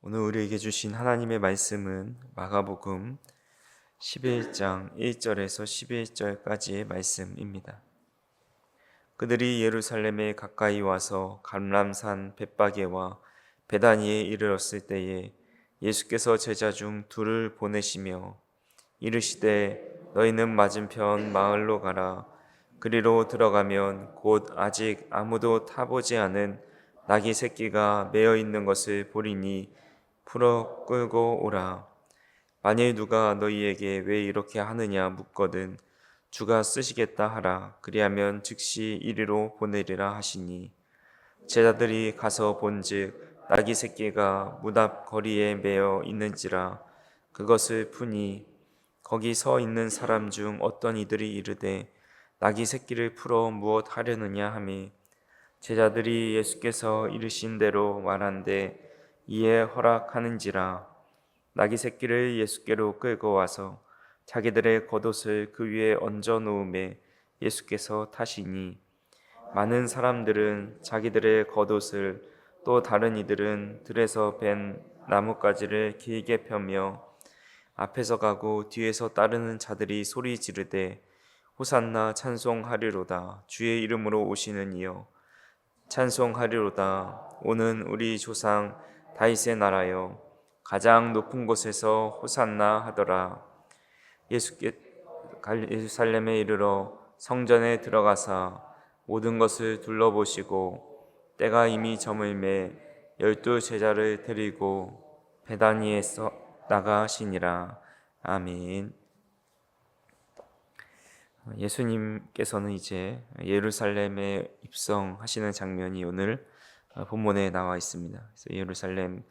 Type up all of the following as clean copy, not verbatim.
오늘 우리에게 주신 하나님의 말씀은 마가복음 11장 1절에서 11절까지의 말씀입니다. 그들이 예루살렘에 가까이 와서 감람산 벳바게와 베다니에 이르렀을 때에 예수께서 제자 중 둘을 보내시며 이르시되 너희는 맞은편 마을로 가라. 그리로 들어가면 곧 아직 아무도 타보지 않은 나귀 새끼가 매어 있는 것을 보리니 풀어 끌고 오라. 만일 누가 너희에게 왜 이렇게 하느냐 묻거든 주가 쓰시겠다 하라. 그리하면 즉시 이리로 보내리라 하시니 제자들이 가서 본즉 나귀 새끼가 문 앞 거리에 매어 있는지라. 그것을 푸니 거기 서 있는 사람 중 어떤 이들이 이르되 나귀 새끼를 풀어 무엇 하려느냐 하매 제자들이 예수께서 이르신 대로 말한데 이에 허락하는지라. 나귀 새끼를 예수께로 끌고 와서 자기들의 겉옷을 그 위에 얹어 놓음에 예수께서 타시니 많은 사람들은 자기들의 겉옷을 또 다른 이들은 들에서 벤 나뭇가지를 길게 펴며 앞에서 가고 뒤에서 따르는 자들이 소리 지르되 호산나 찬송하리로다. 주의 이름으로 오시는 이여 찬송하리로다. 오는 우리 조상 다윗의 나라여 가장 높은 곳에서 호산나 하더라. 예루살렘에 이르러 성전에 들어가사 모든 것을 둘러보시고 때가 이미 저물매 12 제자를 데리고 베다니에서 나가시니라. 아멘. 예수님께서는 이제 예루살렘에 입성하시는 장면이 오늘 본문에 나와 있습니다. 그래서 예루살렘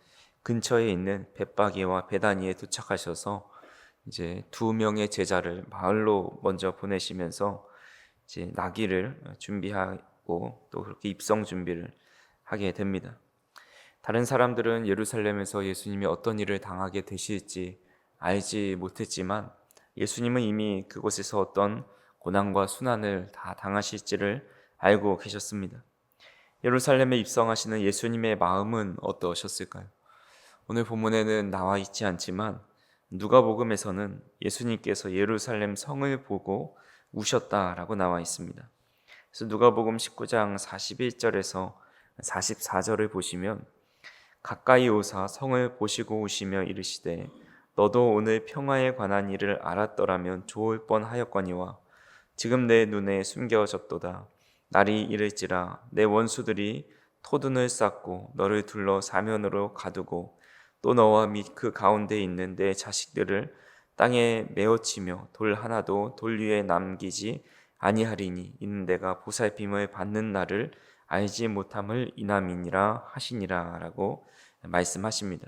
근처에 있는 벳바게와 베다니에 도착하셔서 이제 두 명의 제자를 마을로 먼저 보내시면서 이제 나귀를 준비하고 또 그렇게 입성 준비를 하게 됩니다. 다른 사람들은 예루살렘에서 예수님이 어떤 일을 당하게 되실지 알지 못했지만 예수님은 이미 그곳에서 어떤 고난과 순환을 다 당하실지를 알고 계셨습니다. 예루살렘에 입성하시는 예수님의 마음은 어떠셨을까요? 오늘 본문에는 나와 있지 않지만 누가복음에서는 예수님께서 예루살렘 성을 보고 우셨다라고 나와 있습니다. 그래서 누가복음 19장 41절에서 44절을 보시면 가까이 오사 성을 보시고 우시며 이르시되 너도 오늘 평화에 관한 일을 알았더라면 좋을 뻔하였거니와 지금 내 눈에 숨겨졌도다. 날이 이를지라 내 원수들이 토둔을 쌓고 너를 둘러 사면으로 가두고 또 너와 및 그 가운데 있는 내 자식들을 땅에 메어치며 돌 하나도 돌 위에 남기지 아니하리니 이는 내가 보살핌을 받는 날을 알지 못함을 인함이니라 하시니라 라고 말씀하십니다.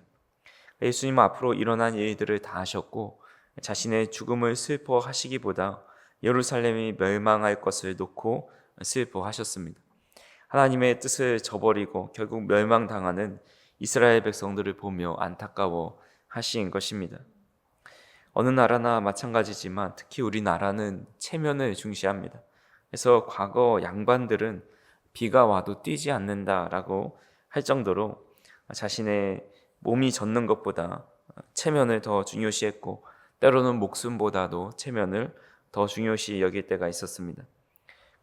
예수님은 앞으로 일어난 일들을 다 하셨고 자신의 죽음을 슬퍼하시기보다 예루살렘이 멸망할 것을 놓고 슬퍼하셨습니다. 하나님의 뜻을 저버리고 결국 멸망당하는 이스라엘 백성들을 보며 안타까워 하신 것입니다. 어느 나라나 마찬가지지만 특히 우리나라는 체면을 중시합니다. 그래서 과거 양반들은 비가 와도 뛰지 않는다라고 할 정도로 자신의 몸이 젖는 것보다 체면을 더 중요시했고 때로는 목숨보다도 체면을 더 중요시 여길 때가 있었습니다.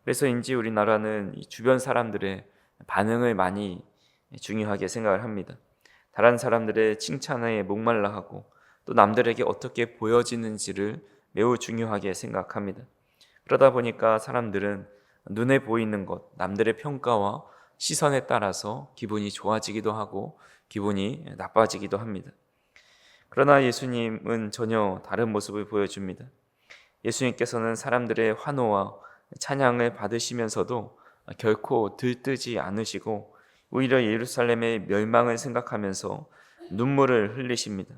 그래서인지 우리나라는 주변 사람들의 반응을 많이 중요하게 생각을 합니다. 다른 사람들의 칭찬에 목말라 하고 또 남들에게 어떻게 보여지는지를 매우 중요하게 생각합니다. 그러다 보니까 사람들은 눈에 보이는 것, 남들의 평가와 시선에 따라서 기분이 좋아지기도 하고 기분이 나빠지기도 합니다. 그러나 예수님은 전혀 다른 모습을 보여줍니다. 예수님께서는 사람들의 환호와 찬양을 받으시면서도 결코 들뜨지 않으시고 오히려 예루살렘의 멸망을 생각하면서 눈물을 흘리십니다.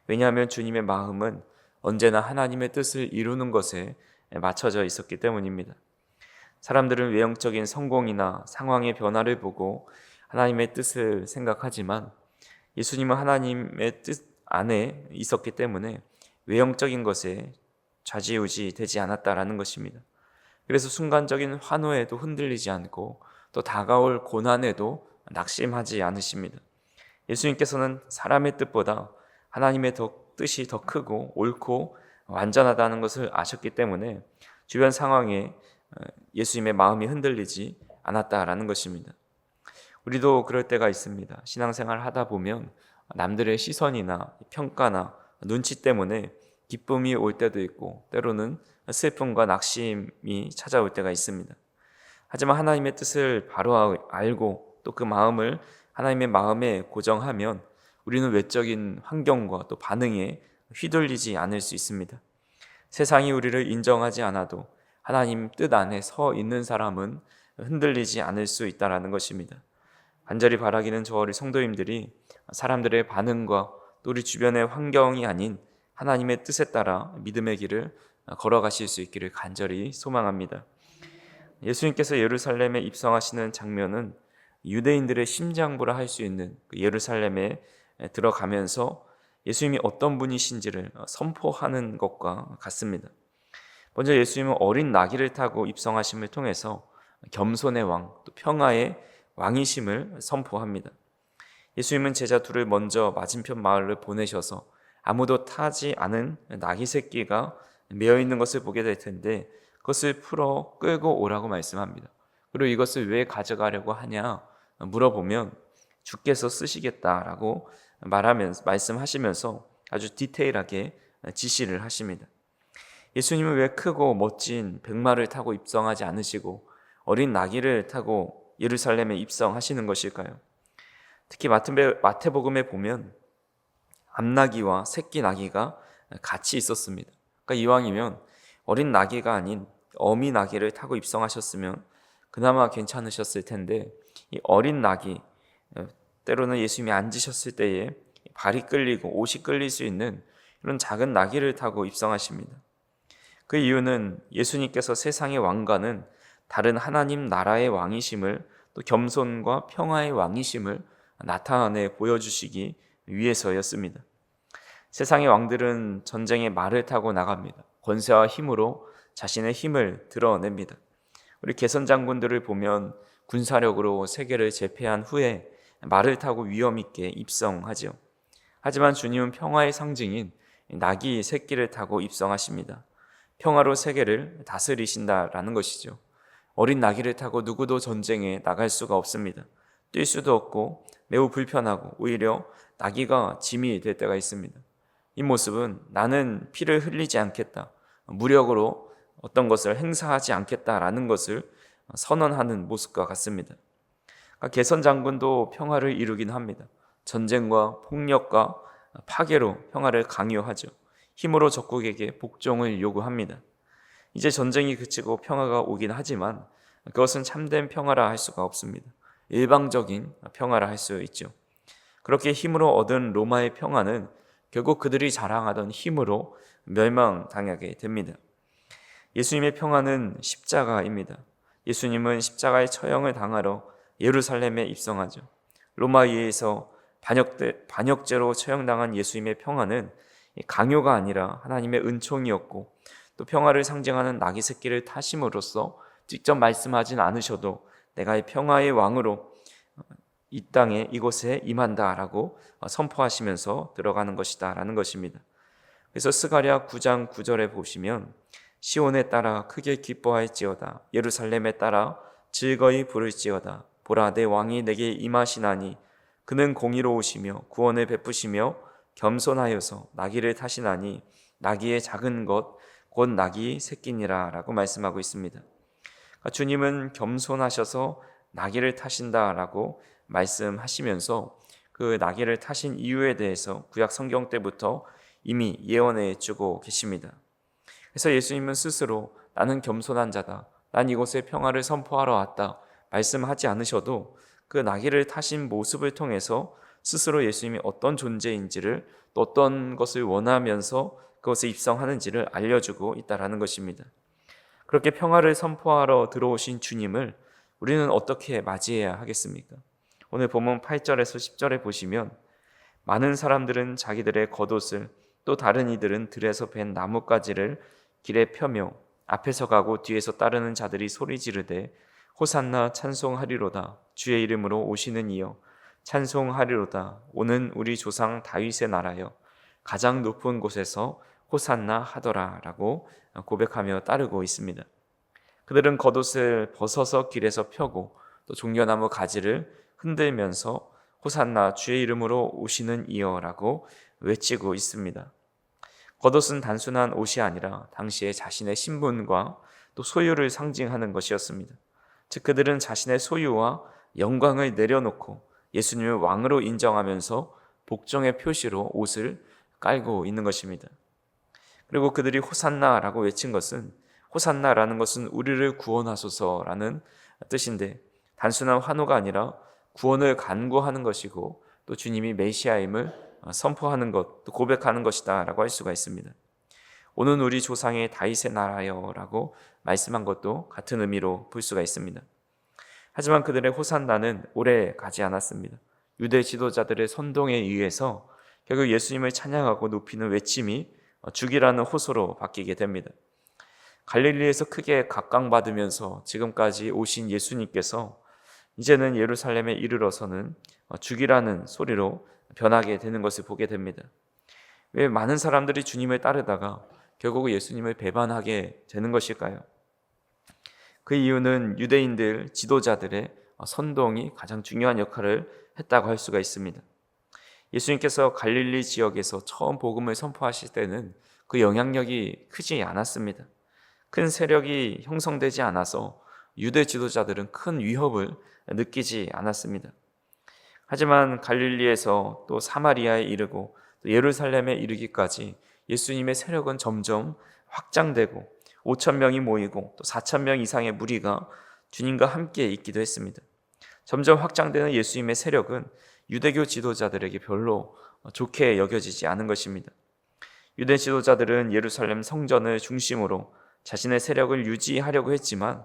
왜냐하면 주님의 마음은 언제나 하나님의 뜻을 이루는 것에 맞춰져 있었기 때문입니다. 사람들은 외형적인 성공이나 상황의 변화를 보고 하나님의 뜻을 생각하지만 예수님은 하나님의 뜻 안에 있었기 때문에 외형적인 것에 좌지우지 되지 않았다라는 것입니다. 그래서 순간적인 환호에도 흔들리지 않고 또 다가올 고난에도 낙심하지 않으십니다. 예수님께서는 사람의 뜻보다 하나님의 뜻이 더 크고 옳고 완전하다는 것을 아셨기 때문에 주변 상황에 예수님의 마음이 흔들리지 않았다라는 것입니다. 우리도 그럴 때가 있습니다. 신앙생활 하다 보면 남들의 시선이나 평가나 눈치 때문에 기쁨이 올 때도 있고 때로는 슬픔과 낙심이 찾아올 때가 있습니다. 하지만 하나님의 뜻을 바로 알고 또 그 마음을 하나님의 마음에 고정하면 우리는 외적인 환경과 또 반응에 휘둘리지 않을 수 있습니다. 세상이 우리를 인정하지 않아도 하나님 뜻 안에 서 있는 사람은 흔들리지 않을 수 있다는 것입니다. 간절히 바라기는 저 우리 성도님들이 사람들의 반응과 또 우리 주변의 환경이 아닌 하나님의 뜻에 따라 믿음의 길을 걸어가실 수 있기를 간절히 소망합니다. 예수님께서 예루살렘에 입성하시는 장면은 유대인들의 심장부라 할 수 있는 예루살렘에 들어가면서 예수님이 어떤 분이신지를 선포하는 것과 같습니다. 먼저 예수님은 어린 나귀를 타고 입성하심을 통해서 겸손의 왕, 또 평화의 왕이심을 선포합니다. 예수님은 제자 둘을 먼저 맞은편 마을로 보내셔서 아무도 타지 않은 나귀 새끼가 메어 있는 것을 보게 될 텐데 그것을 풀어 끌고 오라고 말씀합니다. 그리고 이것을 왜 가져가려고 하냐 물어보면 주께서 쓰시겠다라고 말씀하시면서 아주 디테일하게 지시를 하십니다. 예수님은 왜 크고 멋진 백마를 타고 입성하지 않으시고 어린 나귀를 타고 예루살렘에 입성하시는 것일까요? 특히 마태복음에 보면 암나귀와 새끼 나귀가 같이 있었습니다. 그러니까 이왕이면 어린 나귀가 아닌 어미 나귀를 타고 입성하셨으면 그나마 괜찮으셨을 텐데 이 어린 나귀, 때로는 예수님이 앉으셨을 때에 발이 끌리고 옷이 끌릴 수 있는 이런 작은 나귀를 타고 입성하십니다. 그 이유는 예수님께서 세상의 왕과는 다른 하나님 나라의 왕이심을 또 겸손과 평화의 왕이심을 나타내 보여주시기 위해서였습니다. 세상의 왕들은 전쟁에 말을 타고 나갑니다. 권세와 힘으로 자신의 힘을 드러냅니다. 우리 개선 장군들을 보면 군사력으로 세계를 제패한 후에 말을 타고 위엄 있게 입성하죠. 하지만 주님은 평화의 상징인 나귀 새끼를 타고 입성하십니다. 평화로 세계를 다스리신다라는 것이죠. 어린 나귀를 타고 누구도 전쟁에 나갈 수가 없습니다. 뛸 수도 없고 매우 불편하고 오히려 나귀가 짐이 될 때가 있습니다. 이 모습은 나는 피를 흘리지 않겠다, 무력으로 어떤 것을 행사하지 않겠다라는 것을 선언하는 모습과 같습니다. 개선 장군도 평화를 이루긴 합니다. 전쟁과 폭력과 파괴로 평화를 강요하죠. 힘으로 적국에게 복종을 요구합니다. 이제 전쟁이 그치고 평화가 오긴 하지만 그것은 참된 평화라 할 수가 없습니다. 일방적인 평화라 할 수 있죠. 그렇게 힘으로 얻은 로마의 평화는 결국 그들이 자랑하던 힘으로 멸망당하게 됩니다. 예수님의 평화는 십자가입니다. 예수님은 십자가의 처형을 당하러 예루살렘에 입성하죠. 로마의에서 반역죄로 처형당한 예수님의 평화는 강요가 아니라 하나님의 은총이었고 또 평화를 상징하는 나귀 새끼를 타심으로써 직접 말씀하진 않으셔도 내가 이 평화의 왕으로 이 땅에 이곳에 임한다라고 선포하시면서 들어가는 것이다 라는 것입니다. 그래서 스가랴 9장 9절에 보시면 시온에 따라 크게 기뻐할지어다 예루살렘에 따라 즐거이 부를지어다 보라 내 왕이 내게 임하시나니 그는 공의로우시며 구원을 베푸시며 겸손하여서 나귀를 타시나니 나귀의 작은 것 곧 나귀 새끼니라 라고 말씀하고 있습니다. 주님은 겸손하셔서 나귀를 타신다라고 말씀하시면서 그 나귀를 타신 이유에 대해서 구약 성경 때부터 이미 예언해 주고 계십니다. 그래서 예수님은 스스로 나는 겸손한 자다, 난 이곳에 평화를 선포하러 왔다 말씀하지 않으셔도 그 나귀를 타신 모습을 통해서 스스로 예수님이 어떤 존재인지를 또 어떤 것을 원하면서 그것에 입성하는지를 알려주고 있다는 것입니다. 그렇게 평화를 선포하러 들어오신 주님을 우리는 어떻게 맞이해야 하겠습니까? 오늘 본문 8절에서 10절에 보시면 많은 사람들은 자기들의 겉옷을 또 다른 이들은 들에서 벤 나뭇가지를 길에 펴며 앞에서 가고 뒤에서 따르는 자들이 소리 지르되 호산나 찬송하리로다 주의 이름으로 오시는 이여 찬송하리로다. 오는 우리 조상 다윗의 나라여 가장 높은 곳에서 호산나 하더라라고 고백하며 따르고 있습니다. 그들은 겉옷을 벗어서 길에서 펴고 또 종려나무 가지를 흔들면서 호산나 주의 이름으로 오시는 이여라고 외치고 있습니다. 겉옷은 단순한 옷이 아니라 당시에 자신의 신분과 또 소유를 상징하는 것이었습니다. 즉 그들은 자신의 소유와 영광을 내려놓고 예수님을 왕으로 인정하면서 복종의 표시로 옷을 깔고 있는 것입니다. 그리고 그들이 호산나라고 외친 것은, 호산나라는 것은 우리를 구원하소서라는 뜻인데 단순한 환호가 아니라 구원을 간구하는 것이고 또 주님이 메시아임을 선포하는 것, 또 고백하는 것이다 라고 할 수가 있습니다. 오는 우리 조상의 다윗의 나라여 라고 말씀한 것도 같은 의미로 볼 수가 있습니다. 하지만 그들의 호산나는 오래 가지 않았습니다. 유대 지도자들의 선동에 의해서 결국 예수님을 찬양하고 높이는 외침이 죽이라는 호소로 바뀌게 됩니다. 갈릴리에서 크게 각광받으면서 지금까지 오신 예수님께서 이제는 예루살렘에 이르러서는 죽이라는 소리로 변하게 되는 것을 보게 됩니다. 왜 많은 사람들이 주님을 따르다가 결국 예수님을 배반하게 되는 것일까요? 그 이유는 유대인들 지도자들의 선동이 가장 중요한 역할을 했다고 할 수가 있습니다. 예수님께서 갈릴리 지역에서 처음 복음을 선포하실 때는 그 영향력이 크지 않았습니다. 큰 세력이 형성되지 않아서 유대 지도자들은 큰 위협을 느끼지 않았습니다. 하지만 갈릴리에서 또 사마리아에 이르고 또 예루살렘에 이르기까지 예수님의 세력은 점점 확장되고 5천 명이 모이고 또 4천 명 이상의 무리가 주님과 함께 있기도 했습니다. 점점 확장되는 예수님의 세력은 유대교 지도자들에게 별로 좋게 여겨지지 않은 것입니다. 유대 지도자들은 예루살렘 성전을 중심으로 자신의 세력을 유지하려고 했지만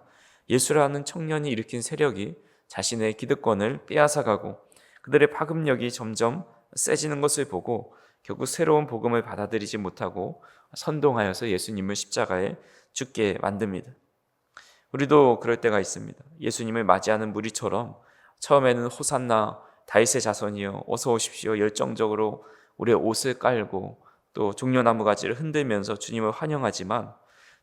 예수라는 청년이 일으킨 세력이 자신의 기득권을 빼앗아가고 그들의 파급력이 점점 세지는 것을 보고 결국 새로운 복음을 받아들이지 못하고 선동하여서 예수님을 십자가에 죽게 만듭니다. 우리도 그럴 때가 있습니다. 예수님을 맞이하는 무리처럼 처음에는 호산나 다윗의 자손이여 어서 오십시오 열정적으로 우리의 옷을 깔고 또 종려나무 가지를 흔들면서 주님을 환영하지만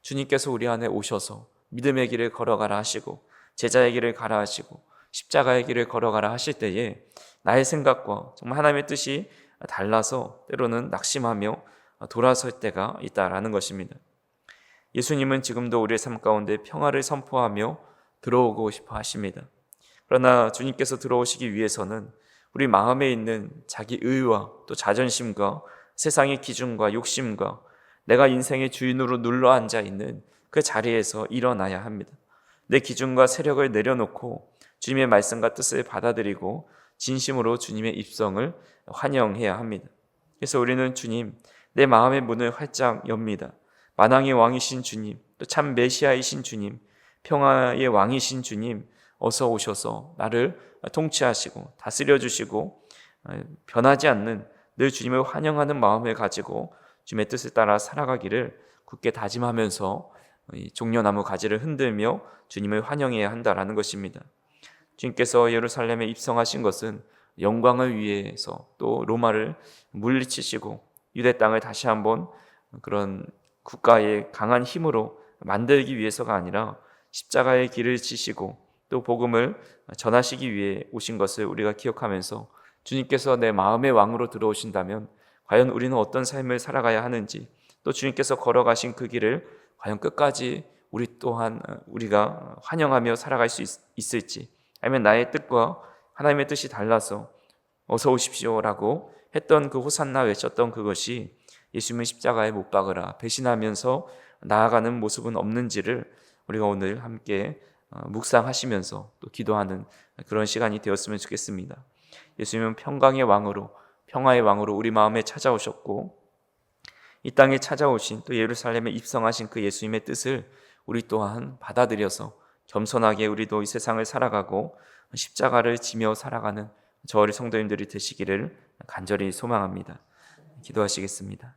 주님께서 우리 안에 오셔서 믿음의 길을 걸어가라 하시고 제자의 길을 가라 하시고 십자가의 길을 걸어가라 하실 때에 나의 생각과 정말 하나님의 뜻이 달라서 때로는 낙심하며 돌아설 때가 있다라는 것입니다. 예수님은 지금도 우리의 삶 가운데 평화를 선포하며 들어오고 싶어 하십니다. 그러나 주님께서 들어오시기 위해서는 우리 마음에 있는 자기 의와 또 자존심과 세상의 기준과 욕심과 내가 인생의 주인으로 눌러 앉아 있는 그 자리에서 일어나야 합니다. 내 기준과 세력을 내려놓고 주님의 말씀과 뜻을 받아들이고 진심으로 주님의 입성을 환영해야 합니다. 그래서 우리는 주님, 내 마음의 문을 활짝 엽니다. 만왕의 왕이신 주님, 또 참 메시아이신 주님, 평화의 왕이신 주님, 어서 오셔서 나를 통치하시고 다스려 주시고 변하지 않는 늘 주님을 환영하는 마음을 가지고 주님의 뜻을 따라 살아가기를 굳게 다짐하면서 종려나무 가지를 흔들며 주님을 환영해야 한다라는 것입니다. 주님께서 예루살렘에 입성하신 것은 영광을 위해서 또 로마를 물리치시고 유대 땅을 다시 한번 그런 국가의 강한 힘으로 만들기 위해서가 아니라 십자가의 길을 지시고 또 복음을 전하시기 위해 오신 것을 우리가 기억하면서 주님께서 내 마음의 왕으로 들어오신다면 과연 우리는 어떤 삶을 살아가야 하는지 또 주님께서 걸어가신 그 길을 과연 끝까지 우리 또한 우리가 환영하며 살아갈 수 있을지 아니면 나의 뜻과 하나님의 뜻이 달라서 어서 오십시오라고 했던 그 호산나 외쳤던 그것이 예수님의 십자가에 못 박으라 배신하면서 나아가는 모습은 없는지를 우리가 오늘 함께 묵상하시면서 또 기도하는 그런 시간이 되었으면 좋겠습니다. 예수님은 평강의 왕으로 평화의 왕으로 우리 마음에 찾아오셨고 이 땅에 찾아오신 또 예루살렘에 입성하신 그 예수님의 뜻을 우리 또한 받아들여서 겸손하게 우리도 이 세상을 살아가고 십자가를 지며 살아가는 저 어린 성도님들이 되시기를 간절히 소망합니다. 기도하시겠습니다.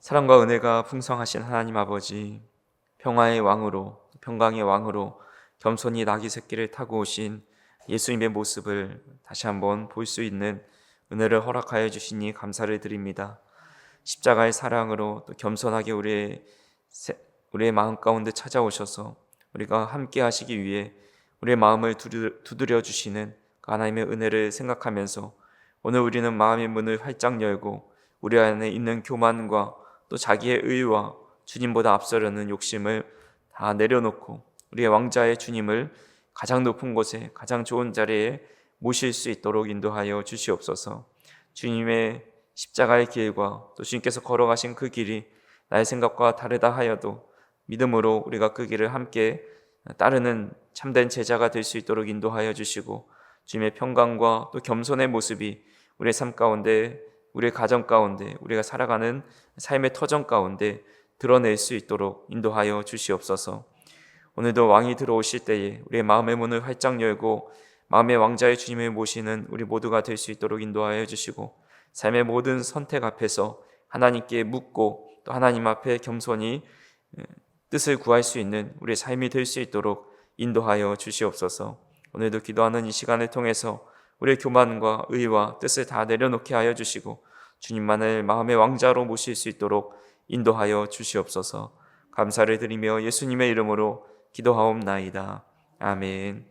사랑과 은혜가 풍성하신 하나님 아버지, 평화의 왕으로 평강의 왕으로 겸손히 나귀 새끼를 타고 오신 예수님의 모습을 다시 한번 볼 수 있는 은혜를 허락하여 주시니 감사를 드립니다. 십자가의 사랑으로 또 겸손하게 우리의 마음 가운데 찾아오셔서 우리가 함께 하시기 위해 우리의 마음을 두드려 주시는 그 하나님의 은혜를 생각하면서 오늘 우리는 마음의 문을 활짝 열고 우리 안에 있는 교만과 또 자기의 의와 주님보다 앞서려는 욕심을 다 내려놓고 우리의 왕자의 주님을 가장 높은 곳에 가장 좋은 자리에 모실 수 있도록 인도하여 주시옵소서. 주님의 십자가의 길과 또 주님께서 걸어가신 그 길이 나의 생각과 다르다 하여도 믿음으로 우리가 그 길을 함께 따르는 참된 제자가 될 수 있도록 인도하여 주시고 주님의 평강과 또 겸손의 모습이 우리의 삶 가운데, 우리의 가정 가운데, 우리가 살아가는 삶의 터전 가운데 드러낼 수 있도록 인도하여 주시옵소서. 오늘도 왕이 들어오실 때에 우리의 마음의 문을 활짝 열고 마음의 왕자의 주님을 모시는 우리 모두가 될 수 있도록 인도하여 주시고 삶의 모든 선택 앞에서 하나님께 묻고 또 하나님 앞에 겸손히 뜻을 구할 수 있는 우리의 삶이 될 수 있도록 인도하여 주시옵소서. 오늘도 기도하는 이 시간을 통해서 우리의 교만과 의와 뜻을 다 내려놓게 하여 주시고 주님만을 마음의 왕자로 모실 수 있도록 인도하여 주시옵소서. 감사를 드리며 예수님의 이름으로 기도하옵나이다. 아멘.